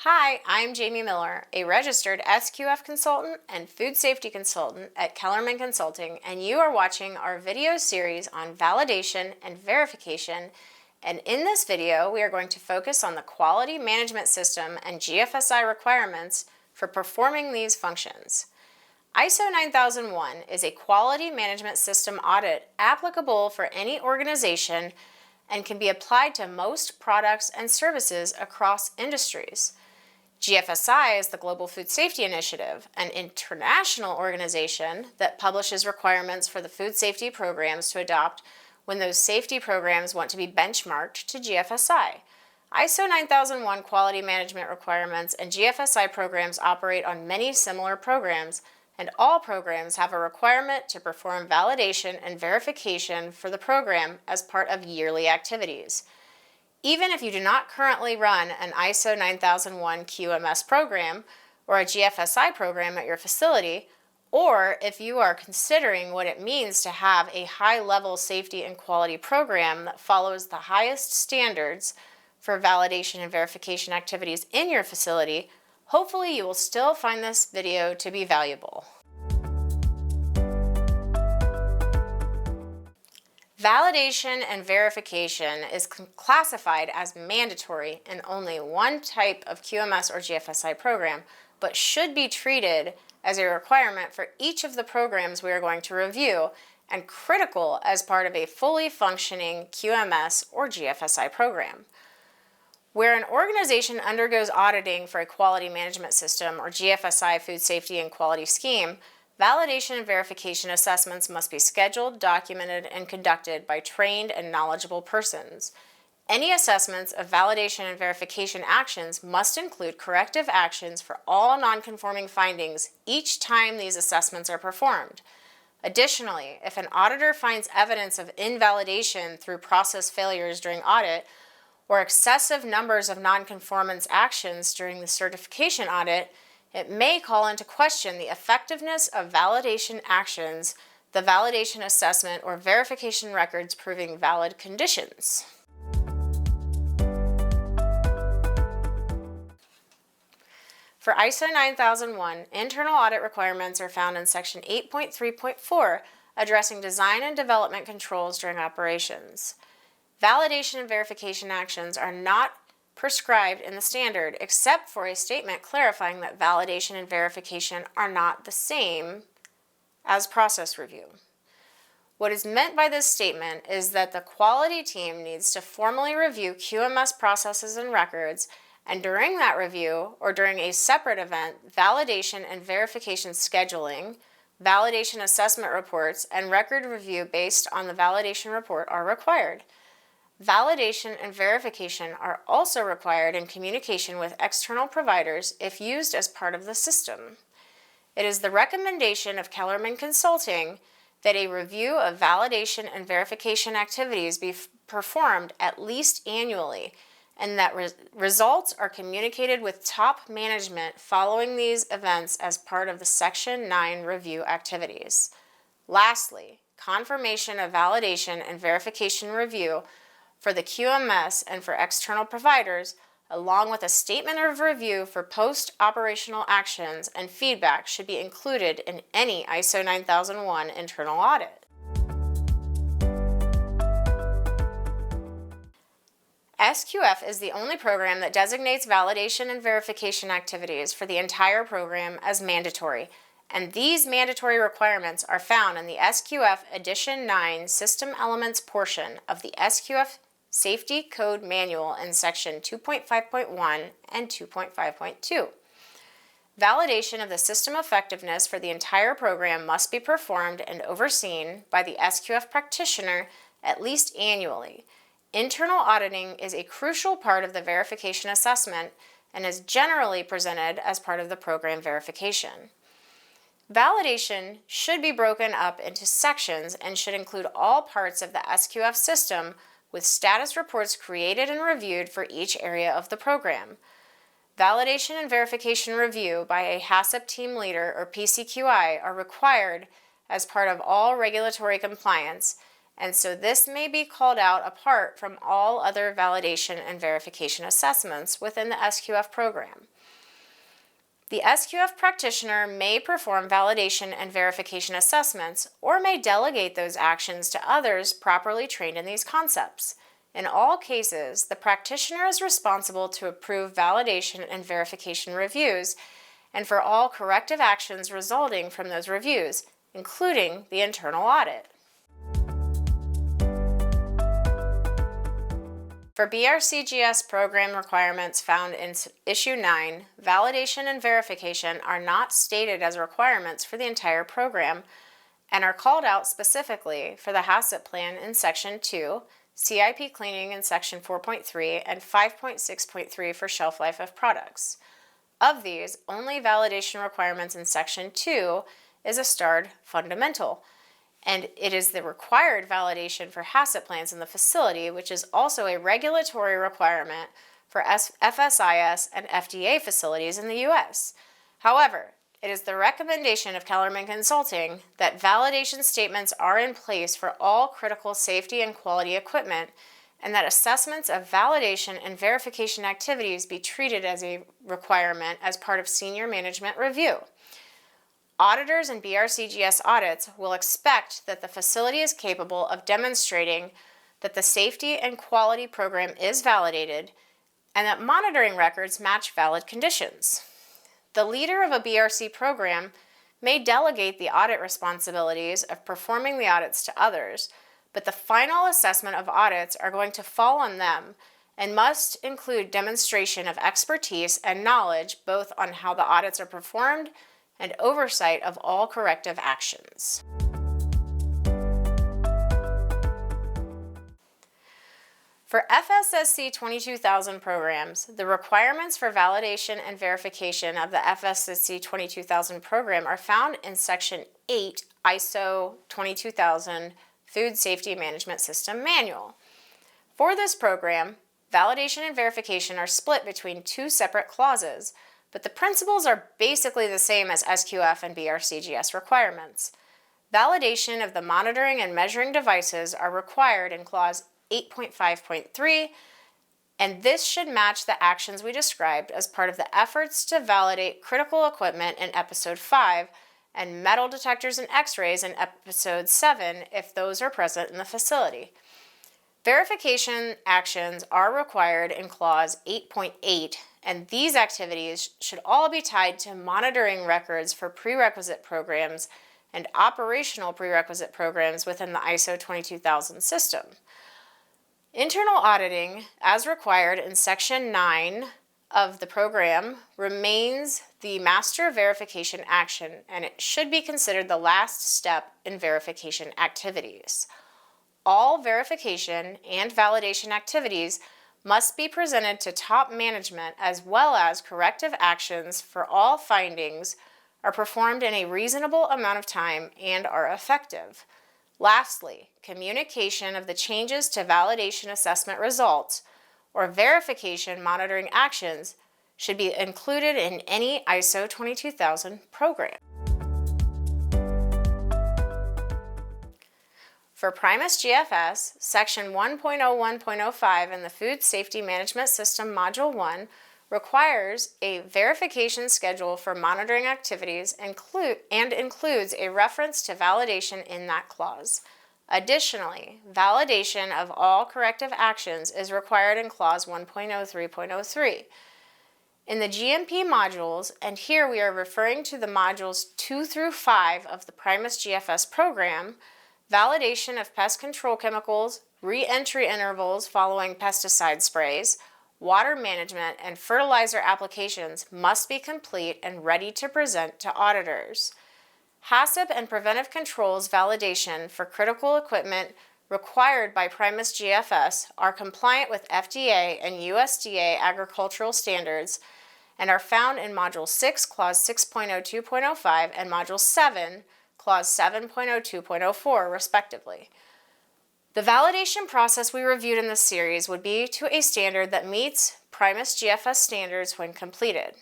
Hi, I'm Jamie Miller, a registered SQF consultant and food safety consultant at Kellerman Consulting, and you are watching our video series on validation and verification. And in this video, we are going to focus on the quality management system and GFSI requirements for performing these functions. ISO 9001 is a quality management system audit applicable for any organization and can be applied to most products and services across industries. GFSI is the Global Food Safety Initiative, an international organization that publishes requirements for the food safety programs to adopt when those safety programs want to be benchmarked to GFSI. ISO 9001 quality management requirements and GFSI programs operate on many similar programs, and all programs have a requirement to perform validation and verification for the program as part of yearly activities. Even if you do not currently run an ISO 9001 QMS program or a GFSI program at your facility, or if you are considering what it means to have a high-level safety and quality program that follows the highest standards for validation and verification activities in your facility, hopefully you will still find this video to be valuable. Validation and verification is classified as mandatory in only one type of QMS or GFSI program, but should be treated as a requirement for each of the programs we are going to review and critical as part of a fully functioning QMS or GFSI program. Where an organization undergoes auditing for a quality management system or GFSI food safety and quality scheme, validation and verification assessments must be scheduled, documented, and conducted by trained and knowledgeable persons. Any assessments of validation and verification actions must include corrective actions for all nonconforming findings each time these assessments are performed. Additionally, if an auditor finds evidence of invalidation through process failures during audit or excessive numbers of nonconformance actions during the certification audit, it may call into question the effectiveness of validation actions, the validation assessment, or verification records proving valid conditions. For ISO 9001, internal audit requirements are found in Section 8.3.4, addressing design and development controls during operations. Validation and verification actions are not prescribed in the standard, except for a statement clarifying that validation and verification are not the same as process review. What is meant by this statement is that the quality team needs to formally review QMS processes and records, and during that review, or during a separate event, validation and verification scheduling, validation assessment reports, and record review based on the validation report are required. Validation and verification are also required in communication with external providers if used as part of the system. It is the recommendation of Kellerman Consulting that a review of validation and verification activities be performed at least annually, and that results are communicated with top management following these events as part of the Section 9 review activities. Lastly, confirmation of validation and verification review for the QMS and for external providers, along with a statement of review for post-operational actions and feedback, should be included in any ISO 9001 internal audit. SQF is the only program that designates validation and verification activities for the entire program as mandatory, and these mandatory requirements are found in the SQF Edition 9 System Elements portion of the SQF Safety Code Manual in Section 2.5.1 and 2.5.2. Validation of the system effectiveness for the entire program must be performed and overseen by the SQF practitioner at least annually. Internal auditing is a crucial part of the verification assessment and is generally presented as part of the program verification. Validation should be broken up into sections and should include all parts of the SQF system, with status reports created and reviewed for each area of the program. Validation and verification review by a HACCP team leader or PCQI are required as part of all regulatory compliance, and so this may be called out apart from all other validation and verification assessments within the SQF program. The SQF practitioner may perform validation and verification assessments or may delegate those actions to others properly trained in these concepts. In all cases, the practitioner is responsible to approve validation and verification reviews and for all corrective actions resulting from those reviews, including the internal audit. For BRCGS program requirements found in Issue 9, validation and verification are not stated as requirements for the entire program and are called out specifically for the HACCP plan in Section 2, CIP cleaning in Section 4.3, and 5.6.3 for shelf life of products. Of these, only validation requirements in Section 2 is a starred fundamental, and it is the required validation for HACCP plans in the facility, which is also a regulatory requirement for FSIS and FDA facilities in the U.S. However, it is the recommendation of Kellerman Consulting that validation statements are in place for all critical safety and quality equipment, and that assessments of validation and verification activities be treated as a requirement as part of senior management review. Auditors in BRCGS audits will expect that the facility is capable of demonstrating that the safety and quality program is validated and that monitoring records match valid conditions. The leader of a BRC program may delegate the audit responsibilities of performing the audits to others, but the final assessment of audits are going to fall on them and must include demonstration of expertise and knowledge both on how the audits are performed and oversight of all corrective actions. For FSSC 22000 programs, the requirements for validation and verification of the FSSC 22000 program are found in Section 8 ISO 22000 Food Safety Management System Manual. For this program, validation and verification are split between two separate clauses, but the principles are basically the same as SQF and BRCGS requirements. Validation of the monitoring and measuring devices are required in Clause 8.5.3, and this should match the actions we described as part of the efforts to validate critical equipment in Episode 5 and metal detectors and x-rays in Episode 7 if those are present in the facility. Verification actions are required in Clause 8.8, and these activities should all be tied to monitoring records for prerequisite programs and operational prerequisite programs within the ISO 22000 system. Internal auditing, as required in Section 9 of the program, remains the master verification action, and it should be considered the last step in verification activities. All verification and validation activities must be presented to top management, as well as corrective actions for all findings are performed in a reasonable amount of time and are effective. Lastly, communication of the changes to validation assessment results or verification monitoring actions should be included in any ISO 22000 program. For PrimusGFS, Section 1.01.05 in the Food Safety Management System Module 1 requires a verification schedule for monitoring activities and includes a reference to validation in that clause. Additionally, validation of all corrective actions is required in Clause 1.03.03. In the GMP modules, and here we are referring to the modules 2 through 5 of the PrimusGFS program, validation of pest control chemicals, re-entry intervals following pesticide sprays, water management, and fertilizer applications must be complete and ready to present to auditors. HACCP and preventive controls validation for critical equipment required by PrimusGFS are compliant with FDA and USDA agricultural standards and are found in Module 6, Clause 6.02.05 and Module 7, Clause 7.02.04, respectively. The validation process we reviewed in this series would be to a standard that meets PrimusGFS standards when completed.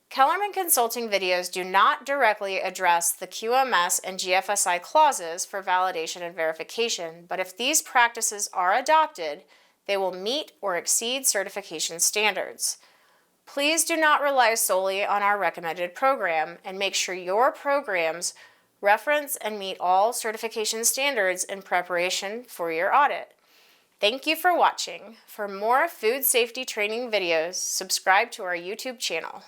Kellerman Consulting videos do not directly address the QMS and GFSI clauses for validation and verification, but if these practices are adopted, they will meet or exceed certification standards. Please do not rely solely on our recommended program, and make sure your programs reference and meet all certification standards in preparation for your audit. Thank you for watching. For more food safety training videos, subscribe to our YouTube channel.